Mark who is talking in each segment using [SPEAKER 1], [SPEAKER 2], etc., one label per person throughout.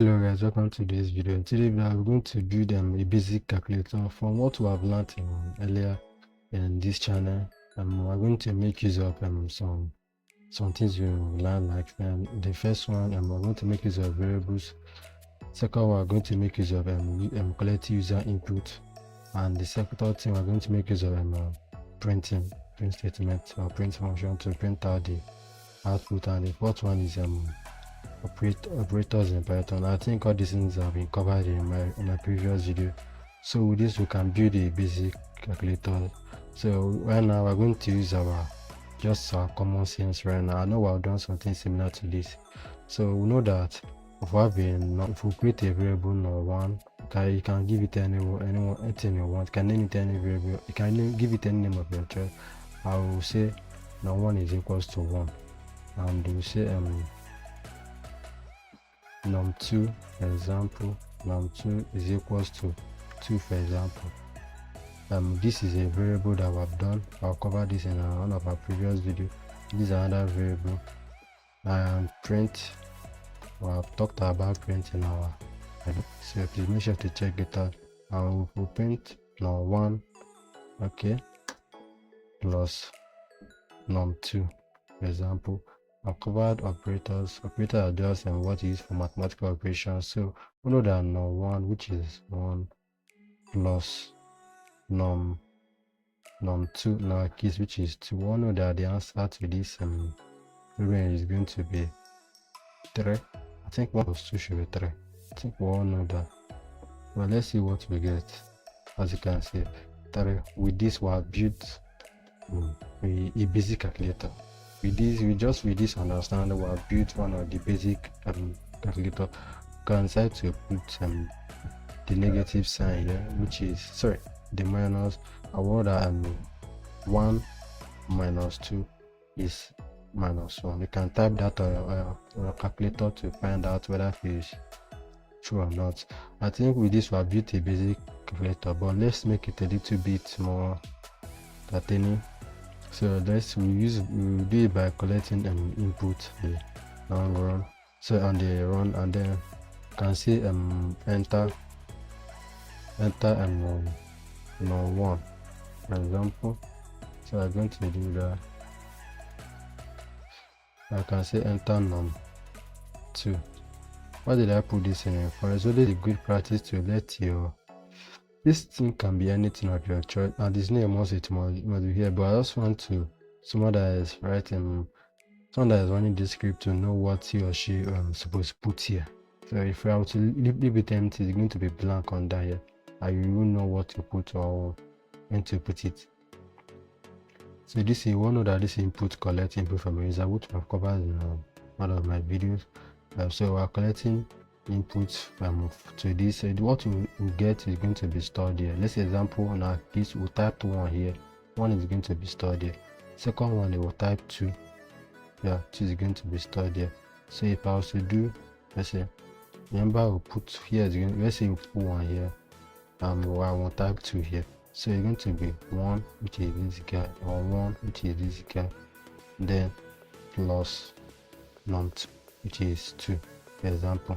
[SPEAKER 1] Hello guys, welcome to this video. Today we are going to build a basic calculator. From what we have learned earlier in this channel, we're going to make use of some things you learn, like the first one, we're going to make use of variables. Second, we're going to make use of collective user input, and the third thing, we're going to make use of print statement or print function to print out the output, and the fourth one is operators in Python. I think all these things have been covered in my previous video. So with this we can build a basic calculator. So right now we're going to use our common sense right now. I know we've done something similar to this. So we know that if we create a variable no1, you can give it anything you want. You can name it any variable. You can give it any name of your choice. I will say no1 is equals to 1, and we say num2, for example, num2 is equals to 2, for example. This is a variable that we've done. I'll cover this in one of our previous videos. This is another variable. Print, I've talked about print in our video, so please make sure to check it out. And we'll print num1, okay, plus num2, for example. I've covered operators. Operators are just what is for mathematical operations. So we know that num1, which is 1, plus num2 in our case, which is 2. We know that the answer to this variable is going to be 3. I think 1 plus 2 should be 3. I think we all know that. Well, let's see what we get. As you can see, 3. With this we have built a basic calculator. With this understanding, we have built one of the basic calculator. You can decide to put the negative sign here, which is the minus. Our that 1 minus 2 is minus 1. You can type that on your calculator to find out whether it is true or not. I think with this we have built a basic calculator, but let's make it a little bit more entertaining. So we'll do it by collecting an input, the run. So on the run, and then you can see enter num1, for example. So I'm going to do that. I can say enter num2. Why did I put this in for? It's always a good practice to let this thing can be anything of your choice, and this name also it must be here, but I just want someone that is writing, someone that is running this script to know what he or she supposed to put here. So if I were to leave it empty, it's going to be blank on that here, and you won't know what to put or when to put it. So this is one of that this input collect input from a user, which I've covered in one of my videos. So we're collecting inputs to this. So what we get is going to be stored here. Let's example in our case we'll type 1 here. 1 is going to be stored here. Second one, we will type 2. 2 is going to be stored here. So if I was to do, let's say, remember we'll put here is going, let's say we put 1 here, I will type 2 here. So it's going to be 1, which is this guy, or 1, which is this guy, then plus num2, which is 2, for example,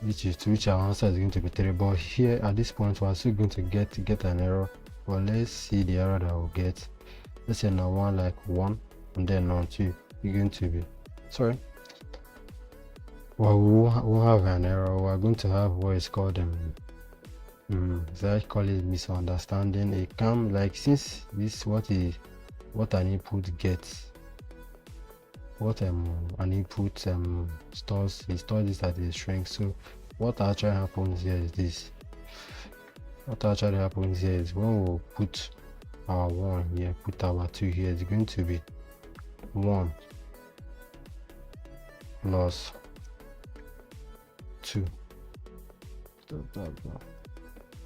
[SPEAKER 1] which our answer is going to be 3. But here at this point we're still going to get an error. Well, let's see the error that we'll get. Let's say num1 like 1, and then num2 is going to be well, we'll have an error. We're going to have what is called I call it misunderstanding. It come like, since this what an input gets, what an input stores this as a string. So what actually happens here is this. What actually happens here is when we put our 1 here, put our 2 here, it's going to be 1 plus 2.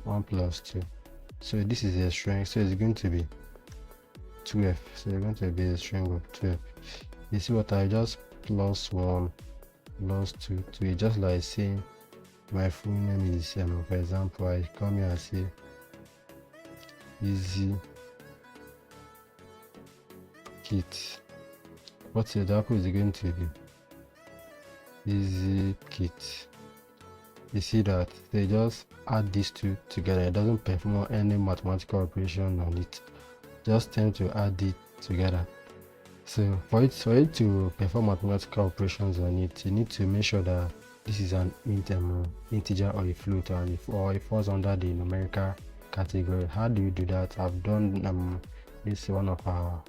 [SPEAKER 1] 1 plus 2. So this is a string, so it's going to be 12. So it's going to be a string of 12. You see what I just plus 1 plus 2 to it, just like saying my full name is for example, I come here and say Ezee Kits. What the output is going to be Ezee Kits. You see that they just add these two together. It doesn't perform any mathematical operation on it, just tend to add it together. So for it to perform mathematical operations on it, you need to make sure that this is an integer or a float, or it falls under the numerical category. How do you do that? I've done this one of our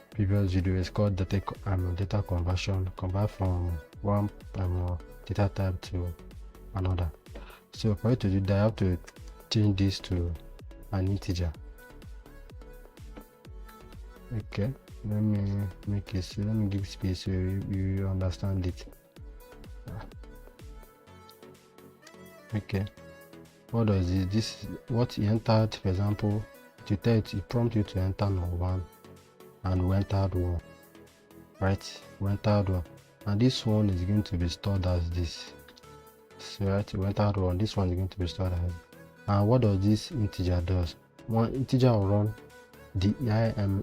[SPEAKER 1] previous video. Is called data conversion. Convert from one data type to another. So for you to do that, I have to change this to an integer. Okay, let me make it so let me give space so you understand it. Okay, what does this what you entered, for example, to tell it prompt you to enter number 1 and we entered 1, right? We entered 1 and this one is going to be stored as this. So right, we entered 1, this one is going to be stored as, and what does this integer does? One integer will run the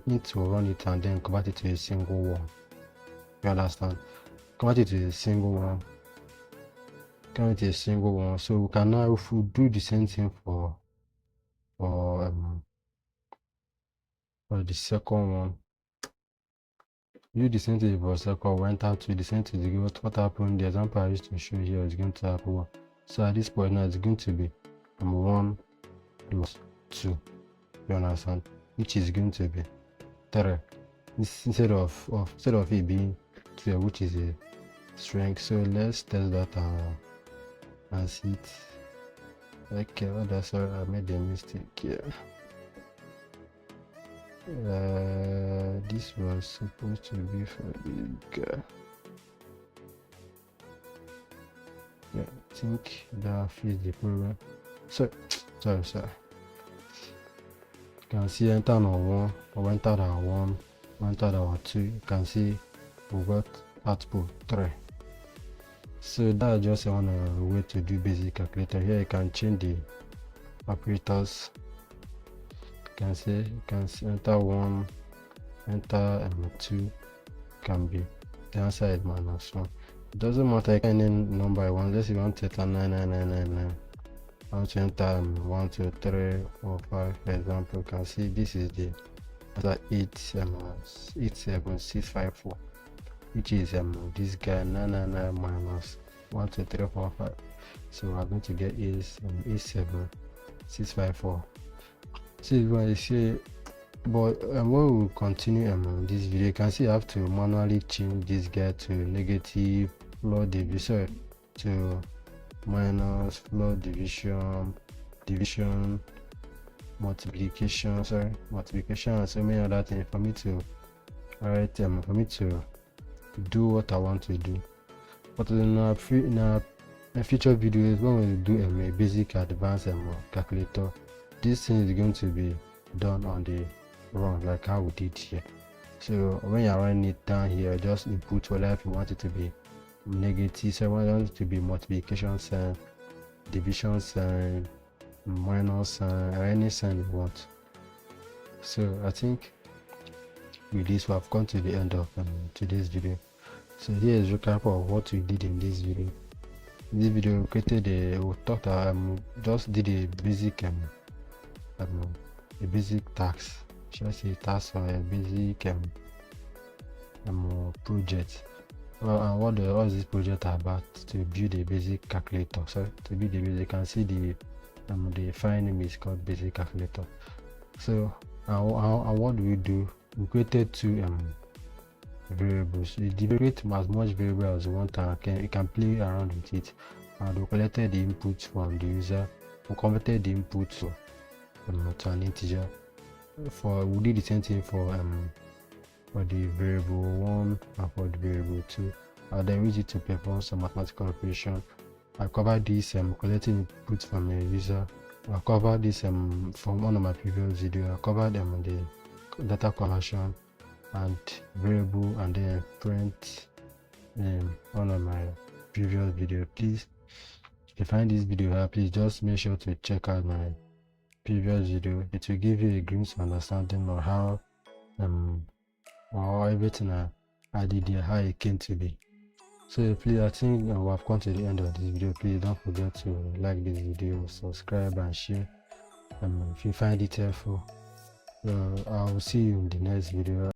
[SPEAKER 1] int will run it and then convert it to a single one. You understand? Convert it to a single one. Convert it to a single one. So we can now, if we do the same thing for the second one, do the same thing for second one, enter to the same thing. What happened? The example I used to show here is going to happen 1. So at this point now it's going to be 1 plus 2. You understand? Which is going to be 3 instead of it being 2, which is a string. So let's test that and see it. Okay, well, that's all. I made a mistake here. This was supposed to be for the guy. Yeah, I think that fits the problem. So sorry. You can see enter on 1, or enter on 1, enter on 2. You can see we got output 3. So that's just one way to do basic calculator. Here you can change the operators. You can see enter 1, enter 2, can be the answer is -1. It doesn't matter any number I want. Let's say you want to enter 99999. I want to enter 1, 2, 3, 4, 5. For example, you can see this is the answer 87654, which is this guy 999 minus 1, 2, 3, 4, 5. So we're going to get is 87654. So what I say, but when we continue this video, you can see I have to manually change this guy to negative floor division to minus floor division, multiplication, and so many other things for me to write for me to do what I want to do. But in our future videos, when we do a basic advanced calculator, this thing is going to be done on the run, like how we did here. So when you're running it down here, just input whether if you want it to be negative, so I want it to be multiplication sign, division sign, minus sign, or any sign you want. So I think with this we have come to the end of today's video. So here is a recap of what we did in this video. In this video we created we talked just did a basic task, should I say task or a basic project. Well, and what is this project about? To build a basic calculator. So to build a basic, you can see the file name is called basic calculator. So and what do? We created 2 variables. We create as much variable as you want, and you can play around with it. And we collected the input from the user. We converted the input to an integer. We did the same thing for the variable 1 and for the variable 2. I then use it to perform some mathematical operation. I covered this collecting input from a user. I covered this from one of my previous video. I covered the data conversion and variable, and then print one of my previous video. Please, if you find this video please just make sure to check out my previous video. It will give you a glimpse understanding of how or everything I did here, how it came to be. So please, I think we have come to the end of this video. Please don't forget to like this video, subscribe and share if you find it helpful. I will see you in the next video.